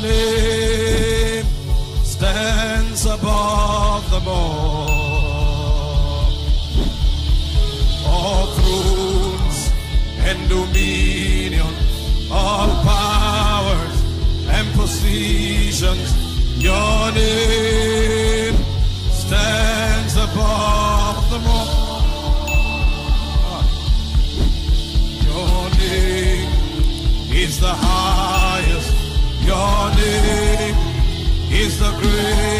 name stands above them all. All thrones and dominion, all powers and positions, your name stands above them all. Your name is the highest. Your name is the greatest.